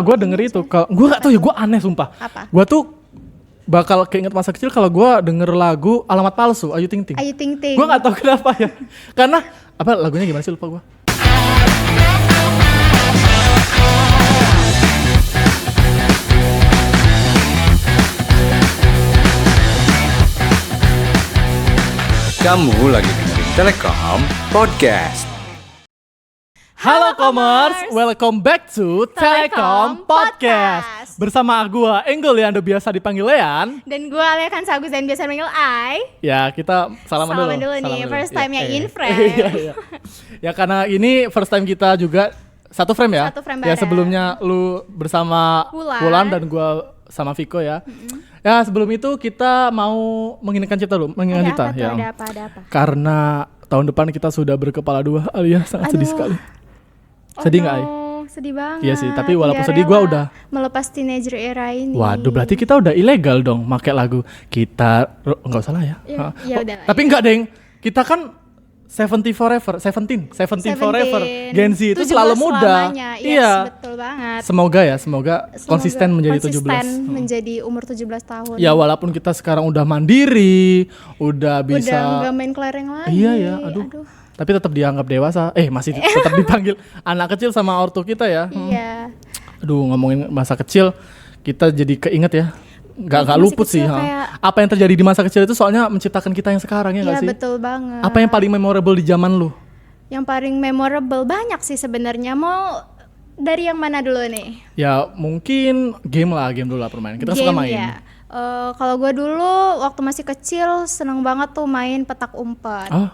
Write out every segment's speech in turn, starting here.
Gue denger itu, gue gak tau ya, gue aneh sumpah. Apa? Gue tuh bakal keinget masa kecil kalau gue denger lagu Alamat Palsu, Ayu Ting Ting. Ayu Ting Ting. Gue gak tau kenapa ya. Karena apa lagunya gimana sih, lupa gue. Kamu lagi dengerin Telekom Podcast. Halo Komers, welcome back to Telekom Podcast. Bersama gue Enggol yang biasa dipanggil Lean. Dan gue Alia Kansagus dan biasa panggil Ai. Ya kita salaman dulu. Salaman dulu nih, first time-nya in frame. Iya. Ya karena ini first time kita juga satu frame ya. Satu frame ya bareng. sebelumnya lu bersama Wulan dan gue sama Viko ya. Ya sebelum itu kita mau mengingatkan cipta dulu, mengingatkan cipta ya. Ada apa? Karena tahun depan kita sudah berkepala dua, Alia sangat sedih sekali. Sedih nggak, Ai? Sedih banget. Iya sih, tapi walaupun Tidak sedih gue rela udah melepas teenager era ini. Waduh, berarti kita udah ilegal dong pakai lagu kita. Nggak usah lah ya. Ya udah lah, Tapi nggak, Deng. Kita kan 17 forever. Gen Z itu selalu muda. Selamanya. Yes, Iya. betul banget. Semoga konsisten menjadi 17. menjadi umur 17 tahun. Ya walaupun kita sekarang udah mandiri, udah bisa. Udah nggak main kelereng lagi. Iya ya, aduh. Tapi tetap dianggap dewasa. Masih tetap dipanggil anak kecil sama ortu kita ya. Iya. Aduh, ngomongin masa kecil, kita jadi keinget ya. Nggak Masih luput sih. kecil kayak- Apa yang terjadi di masa kecil itu soalnya menciptakan kita yang sekarang ya nggak Iya sih? betul banget. Apa yang paling memorable di zaman lu? Yang paling memorable banyak sih sebenarnya. Mau dari yang mana dulu nih? Ya mungkin game dulu lah permainan. Kita suka main. Ya. Kalau gue dulu waktu masih kecil seneng banget tuh main petak umpet. Oh,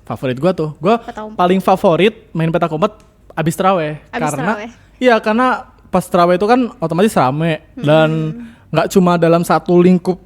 favorit gua tuh. Gua Petak umpet. paling favorit main petak umpet abis terawih. Terawih. Iya, karena pas terawih itu kan otomatis rame dan nggak cuma dalam satu lingkup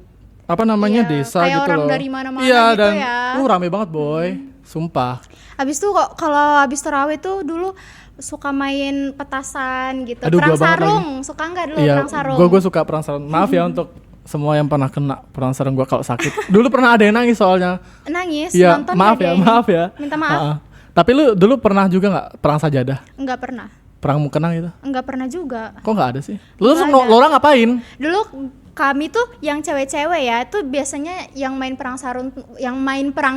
apa namanya Iya, desa kayak gitu orang loh. dari mana-mana iya, gitu dan ya. rame banget boy. Sumpah. Abis tuh kok kalau abis terawih tuh dulu suka main petasan gitu. Aduh, perang gua banget sarung, suka nggak dulu Iya, perang sarung? gue suka perang sarung. Maaf ya untuk semua yang pernah kena perang sarung gue kalau sakit. Dulu pernah ada yang nangis soalnya. Nangis, Iya, nonton maaf ada ya, yang maaf ya. minta maaf. Ha-ha. Tapi lu dulu pernah juga nggak perang sajadah? Enggak pernah. Perang mukena gitu? Enggak pernah juga. Kok nggak ada sih? Lu Nggak lo ada. orang ngapain? Dulu kami tuh yang cewek-cewek ya, tuh biasanya yang main perang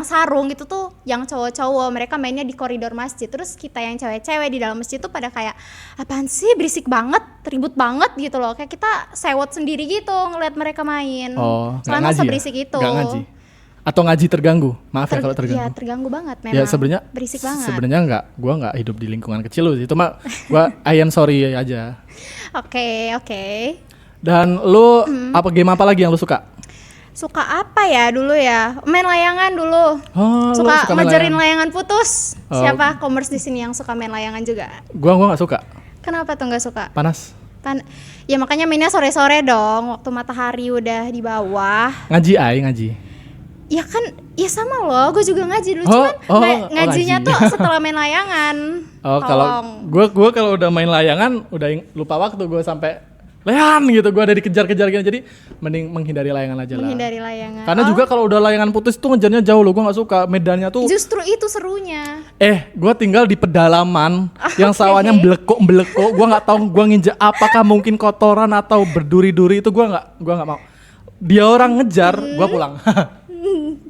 sarung itu tuh yang cowok-cowok, mereka mainnya di koridor masjid. Terus kita yang cewek-cewek di dalam masjid tuh pada kayak apaan sih, berisik banget, ribut banget gitu loh. Kayak kita sewot sendiri gitu ngeliat mereka main. Oh, nggak Soalnya ngaji seberisik ya? itu. Nggak ngaji? Atau ngaji terganggu? Maaf ya kalau terganggu. Iya, terganggu banget memang. Ya sebenarnya berisik banget. Sebenarnya gua nggak hidup di lingkungan kecil lu sih. Itu mah gua I am sorry aja. Oke. Dan lu game apa lagi yang lu suka? Suka apa ya dulu ya? Main layangan dulu. Oh, lu suka main ngejarin layangan. layangan putus. Oh. Siapa komers di sini yang suka main layangan juga? Gua nggak suka. Kenapa tuh nggak suka? Panas. Ya makanya mainnya sore-sore dong, waktu matahari udah di bawah. Ngaji. Ya kan, ya sama loh, gue juga ngaji dulu. Oh, Cuman ngaji. ngajinya tuh setelah main layangan. Oh, kalau gua kalau udah main layangan udah lupa waktu, gua sampai Lean gitu, gua ada dikejar-kejar gitu. Jadi mending menghindari layangan aja lah. Menghindari layangan. Karena juga kalau udah layangan putus tuh ngejarnya jauh loh, gua nggak suka. Medannya tuh Justru itu serunya. gua tinggal di pedalaman yang sawahnya belekok, gua nggak tahu gua nginjek apakah mungkin kotoran atau berduri-duri, itu gua nggak mau. Dia orang ngejar, gua pulang.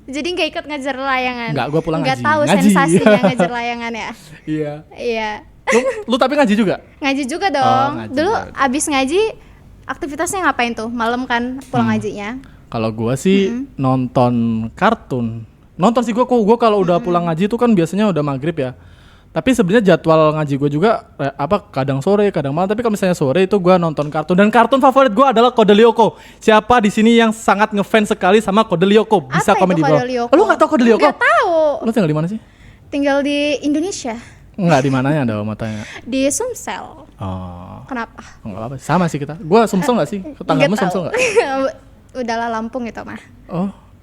Jadi nggak ikut ngejar layangan. Nggak, gua pulang Nggak ngaji. tahu Ngaji. sensasinya ngejar layangan ya. Iya. Iya. Lu tapi ngaji juga? Ngaji juga dong. ngaji. Dulu abis ngaji aktivitasnya ngapain tuh? Malam kan pulang ngajinya. Kalau gua sih nonton kartun. Nonton sih gua kalau udah pulang ngaji itu kan biasanya udah maghrib ya. Tapi sebenarnya jadwal ngaji gua juga kadang sore, kadang malam. Tapi kalau misalnya sore itu gua nonton kartun, dan kartun favorit gua adalah Kode Lyoko. Siapa di sini yang sangat ngefans sekali sama Kode Lyoko? Bisa Apa komen itu di bawah. Kode Lyoko? Lu nggak tahu Kode Lyoko? Nggak tahu. Lu tinggal di mana sih? Tinggal di Indonesia, Enggak, di mananya ada matanya. di Sumsel. Oh. Kenapa? Enggak apa-apa. Sama sih kita. Gua Sumsel enggak sih? Tetanggamu Nggak tahu. Sumsel enggak? Udahlah Lampung itu mah.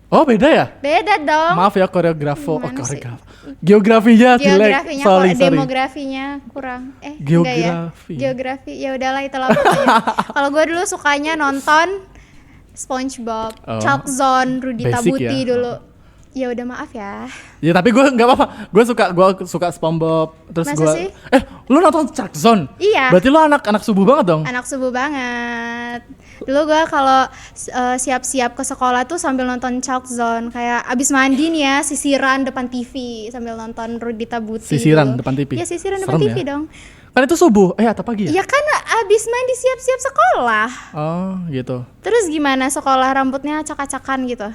Oh, beda ya? Beda dong. Maaf ya koreografo. Gimana sih? Geografinya jelek. Geografinya Sorry. demografinya kurang. Geografi. Enggak ya? Geografi. Ya udahlah itulah pokoknya. Kalau gue dulu sukanya nonton SpongeBob, Chalk Zone, Rudy Basic Tabuti ya. dulu. Ya udah maaf ya. Ya tapi gue nggak apa-apa. Gue suka SpongeBob. Terus Masa gue. sih? Lu nonton Shark Zone? Iya. Berarti lu anak subuh banget dong. Anak subuh banget. Dulu gue kalau siap-siap ke sekolah tuh sambil nonton Chalk Zone. Kayak abis mandi nih ya, sisiran depan TV sambil nonton Rudita Buti. Sisiran dulu. depan TV? Iya, sisiran Serem depan TV ya? dong. Kan itu subuh. Atau pagi ya? Iya kan abis mandi siap-siap sekolah. Oh gitu. Terus gimana sekolah rambutnya acak-acakan gitu?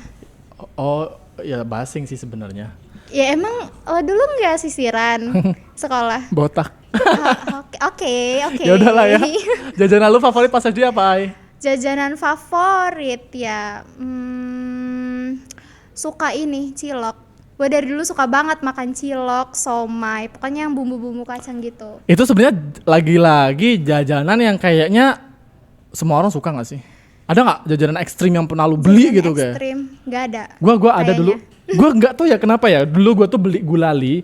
Oh ya basing sih sebenarnya. Ya emang lo dulu nggak sisiran sekolah? Botak. Oke. Ya udahlah ya. Jajanan lu favorit pas SD apa, Ai? Jajanan favorit ya, suka ini cilok. Gue dari dulu suka banget makan cilok, somai, pokoknya yang bumbu-bumbu kacang gitu. Itu sebenarnya lagi-lagi jajanan yang kayaknya semua orang suka nggak sih? Ada nggak jajanan ekstrim yang pernah lu beli Jajanan gitu kayak? ekstrim, nggak ada. Gua ada kayaknya. dulu. Gua nggak tahu ya kenapa ya. Dulu gua tuh beli gulali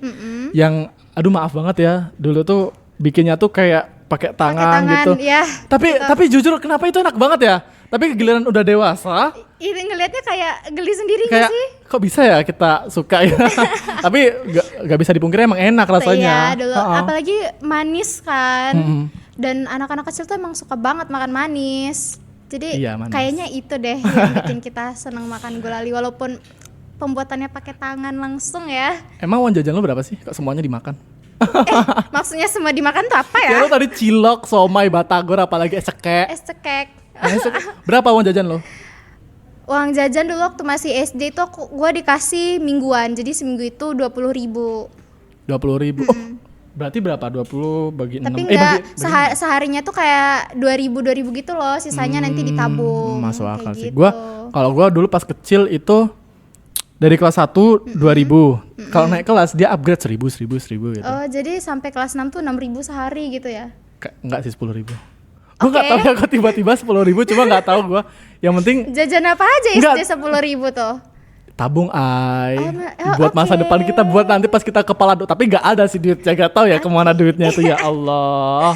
yang, aduh maaf banget ya. Dulu tuh bikinnya tuh kayak pakai tangan, gitu. Ya. Tapi jujur kenapa itu enak banget ya? Tapi giliran udah dewasa, Ini ngelihatnya kayak geli sendiri kayak gak sih? kok bisa ya kita suka ya? Tapi gak bisa dipungkiri emang enak rasanya. Iya dulu, apalagi manis kan. Dan anak-anak kecil tuh emang suka banget makan manis. Jadi Iya, manis. kayaknya itu deh yang bikin kita seneng makan gulali walaupun pembuatannya pakai tangan langsung ya. Emang uang jajan lo berapa sih? Kok semuanya dimakan? Maksudnya semua dimakan tuh apa ya? Ya lo tadi cilok, somai, batagor, apalagi es cekek. Es cekek. Berapa uang jajan lo? Uang jajan dulu waktu masih SD tuh gue dikasih mingguan. Jadi seminggu itu 20.000. 20.000. Oh, berarti berapa? 20 bagi 6. Tapi enggak, bagi seharinya tuh kayak 2.000 gitu loh. Sisanya nanti ditabung. Masuk kayak akal sih. gitu. Kalau gua dulu pas kecil itu dari kelas 1 2.000. Kalau naik kelas dia upgrade 1.000 gitu. Oh, jadi sampai kelas 6 tuh 6.000 sehari gitu ya? Enggak sih 10.000. Gue nggak tahu ya kok tiba-tiba 10.000, cuma nggak tahu gue. Yang penting Jajan apa aja Enggak. SD 10.000 tuh? tabung Ai Oh, buat masa oke. depan kita, buat nanti pas kita kepala tapi nggak ada sih duitnya, nggak tahu ya kemana duitnya tuh ya Allah.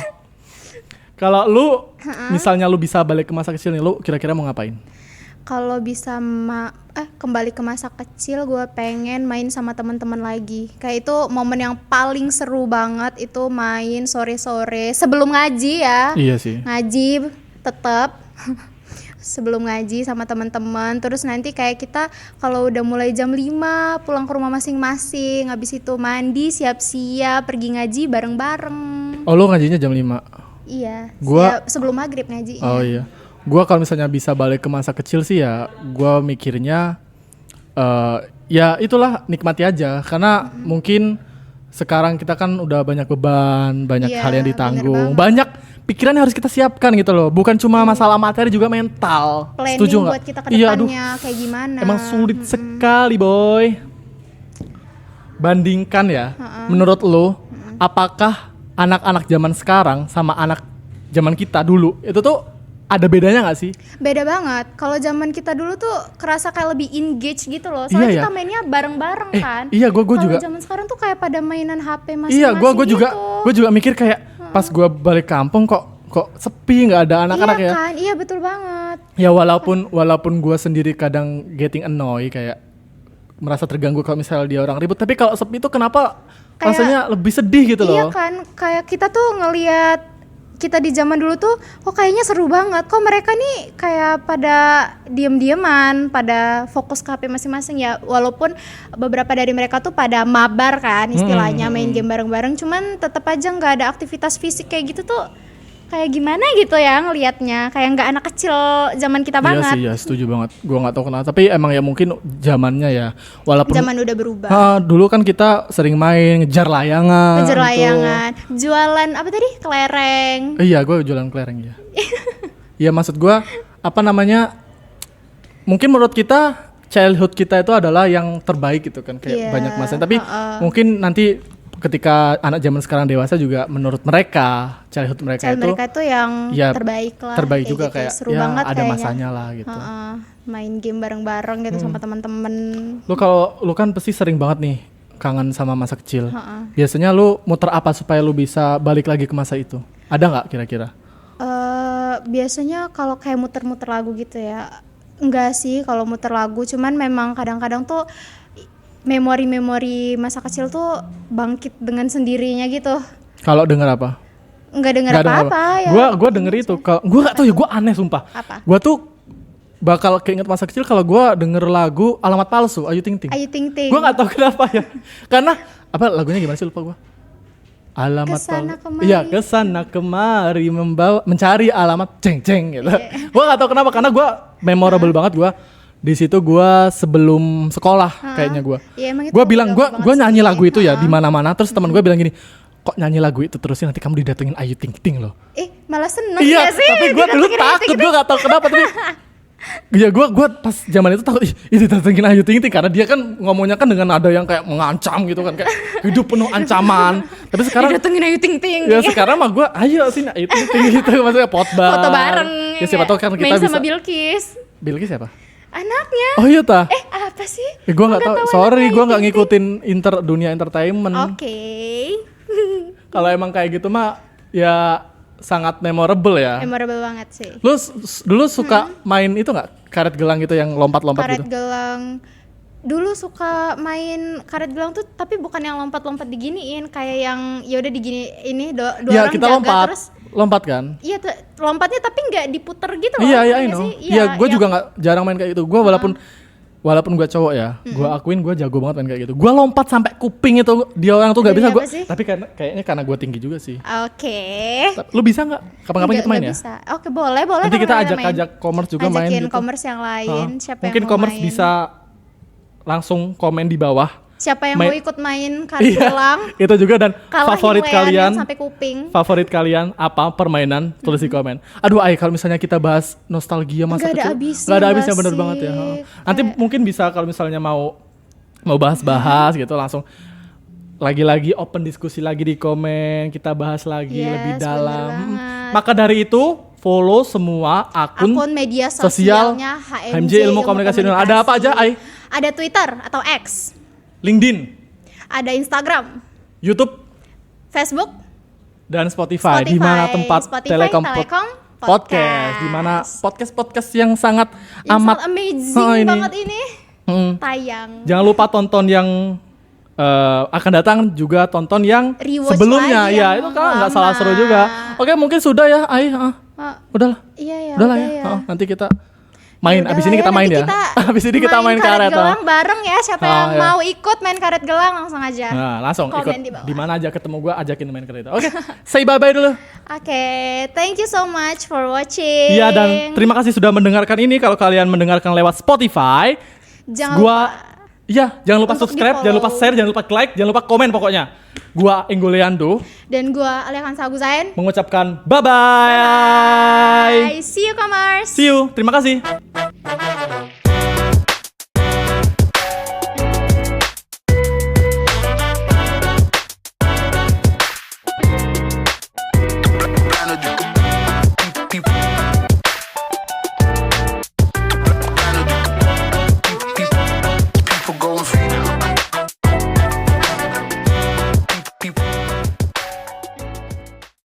Kalau lu misalnya lu bisa balik ke masa kecil nih, lu kira-kira mau ngapain? Kalau bisa kembali ke masa kecil, gue pengen main sama teman-teman lagi. Kayak itu momen yang paling seru banget, itu main sore-sore sebelum ngaji ya. Iya sih. Ngaji tetap sebelum ngaji sama teman-teman. Terus nanti kayak kita kalau udah mulai jam 5 pulang ke rumah masing-masing. Habis itu mandi, siap-siap pergi ngaji bareng-bareng. Oh lu ngajinya jam 5? Iya. Gua- sebelum maghrib ngaji. Oh iya. Gua kalau misalnya bisa balik ke masa kecil sih ya, gua mikirnya ya itulah nikmati aja, karena mungkin sekarang kita kan udah banyak beban, banyak Iya, hal yang bener ditanggung, banget. banyak pikiran yang harus kita siapkan gitu loh. Bukan cuma masalah materi, juga mental. Planning Setuju nggak? buat kita ke Iya, aduh, depannya kayak gimana. emang sulit sekali, boy. Bandingkan ya, menurut lo, apakah anak-anak zaman sekarang sama anak zaman kita dulu itu tuh ada bedanya nggak sih? Beda banget. Kalau zaman kita dulu tuh kerasa kayak lebih engage gitu loh. Soalnya Iya, kita ya. mainnya bareng-bareng kan. Iya, gua juga. Kalau zaman sekarang tuh kayak pada mainan HP masing-masing Iya, gue juga gitu. mikir kayak pas gue balik kampung kok sepi, nggak ada anak-anak iya ya. kan, iya betul banget. Ya walaupun gue sendiri kadang getting annoy, kayak merasa terganggu kalau misalnya dia orang ribut. Tapi kalau sepi itu kenapa Kayak- rasanya lebih sedih gitu Iya loh. kan, kayak kita tuh ngelihat kita di zaman dulu tuh kok kayaknya seru banget. Kok mereka nih kayak pada diem-dieman, pada fokus ke HP masing-masing ya. Walaupun beberapa dari mereka tuh pada mabar kan istilahnya, main game bareng-bareng. Cuman tetap aja nggak ada aktivitas fisik kayak gitu tuh. Kayak gimana gitu ya ngelihatnya, kayak nggak anak kecil zaman kita Iya banget. sih, ya setuju banget. Gue nggak tahu kenapa, tapi emang ya mungkin zamannya ya. Walaupun Zaman udah berubah. dulu kan kita sering main ngejar layangan. Ngejar tuh. layangan, jualan apa tadi? Kelereng. Iya, gue jualan kelereng ya. Iya, maksud gue apa namanya? Mungkin menurut kita childhood kita itu adalah yang terbaik gitu kan, kayak Iya, banyak masa. Tapi mungkin nanti ketika anak zaman sekarang dewasa juga menurut mereka childhood mereka Child itu mereka tuh yang ya, terbaik lah. terbaik kayak juga, gitu. kayak seru ya banget ada kayaknya. masanya lah gitu. Main game bareng-bareng gitu sama teman-teman. Lu kan pasti sering banget nih kangen sama masa kecil. Biasanya lu muter apa supaya lu bisa balik lagi ke masa itu? Ada nggak kira-kira? Biasanya kalau kayak muter-muter lagu gitu ya, enggak sih kalau muter lagu, cuman memang kadang-kadang tuh memori-memori masa kecil tuh bangkit dengan sendirinya gitu. Kalau denger apa? Nggak dengar Nggak denger apa-apa ya. Gua denger itu. Gua gak tahu ya, gua aneh sumpah. Apa? Gua tuh bakal keinget masa kecil kalau gua denger lagu Alamat Palsu Ayu Ting Ting. Ayu Ting Ting. Gua gak tahu kenapa ya. Karena apa lagunya gimana sih, lupa gua. Alamat Kesana palsu. kemari. Iya, kesana kemari mencari alamat ceng-ceng gitu. Gua gak tahu kenapa, karena gua memorable banget gua. Di situ gua sebelum sekolah kayaknya gua. Iya, emang itu Gua bilang gampang gua banget nyanyi sih. lagu itu ya di mana-mana, terus teman gua bilang gini, "Kok nyanyi lagu itu terusin, nanti kamu didatengin Ayu Ting Ting loh." Malah seneng Iya, ya sih. tapi gue dulu takut, gue gak tau kenapa tapi ya gue pas zaman itu takut, ini datengin Ayu Ting Ting karena dia kan ngomongnya kan dengan nada yang kayak mengancam gitu kan, kayak hidup penuh ancaman. Tapi sekarang Didatengin Ayu Ting Ting. ya sekarang mah gue ayo sini Ayu Ting Ting gitu, maksudnya foto bareng. Ya siapa tahu kan kita main bisa. sama Bilkis. Bilkis siapa? Anaknya. Oh iya ta? Apa sih? Gue nggak tahu. tahu Sorry, anaknya gue Ayu nggak Ting ngikutin dunia entertainment. Oke. Kalau emang kayak gitu mah ya sangat memorable ya. Memorable banget sih. Lu dulu suka main itu nggak, karet gelang gitu yang lompat-lompat Karet gitu? gelang. Dulu suka main karet gelang tuh, tapi bukan yang lompat-lompat diginiin, kayak yang ya udah digini ini dua Iya, orang kita jaga lompat. terus. Lompat kan? Iya, lompatnya tapi nggak diputer gitu loh. Iya, iya, I ngerti nggak know. sih? Iya, gue yang- juga nggak jarang main kayak gitu. Gue walaupun gue cowok ya, gue akuin gue jago banget main kayak gitu. Gue lompat sampai kuping itu, dia orang tuh nggak bisa Demi gue. apa sih? Tapi kayaknya karena gue tinggi juga sih. Oke. Lu bisa nggak? Kapan-kapan Nggak- kita main nggak ya? bisa. Oke, boleh Nanti kita kapan-kapan main. ajak commerce juga main Ajakin gitu. commerce yang lain. Hah? Siapa Mungkin yang mau commerce main? bisa langsung komen di bawah. Siapa yang main- mau ikut main karet gelang? Itu juga, dan Kalahin favorit weannya kalian. sampai kuping. Favorit kalian apa permainan? Tulis di komen. Aduh, kalau misalnya kita bahas nostalgia masa Nggak ada kecil, habisnya, nggak ada habisnya, nggak bener sih? banget ya. Nanti mungkin bisa kalau misalnya mau bahas-bahas gitu, langsung lagi-lagi open diskusi lagi di komen, kita bahas lagi Yes, lebih bener dalam. banget. Maka dari itu follow semua akun Media sosial sosialnya HMJ Ilmu Komunikasi Indonesia. Ada apa aja, Ai? Ada Twitter atau X, LinkedIn, ada Instagram, YouTube, Facebook, dan Spotify, di mana tempat Spotify, Telekom Telekom Podcast, di mana podcast yang sangat yang amat sangat amazing banget ini Hmm. tayang. Jangan lupa tonton yang akan datang, juga tonton yang Rewatch sebelumnya lagi ya, yang itu kan nggak salah lama. seru juga. Oke, mungkin sudah ya, Ai. Udahlah. Iya ya, Udahlah udah ya. Nanti kita main. Udah Abis lah ini kita main nanti ya. Abis ini kita main karet. gelang bareng ya. Siapa yang ya. mau ikut main karet gelang langsung aja. Nah, langsung Komen ikut di bawah. di mana aja ketemu gua, ajakin main karet. Oke, say bye-bye dulu. Oke, thank you so much for watching. Iya, dan terima kasih sudah mendengarkan ini. Kalau kalian mendengarkan lewat Spotify, Jangan gua lupa jangan lupa untuk subscribe, jangan lupa di-follow. share, jangan lupa like, jangan lupa komen pokoknya. Gua Enggoleando dan gua Alejandra Saguzain. mengucapkan bye-bye. Bye. See you, commerce. See you. Terima kasih.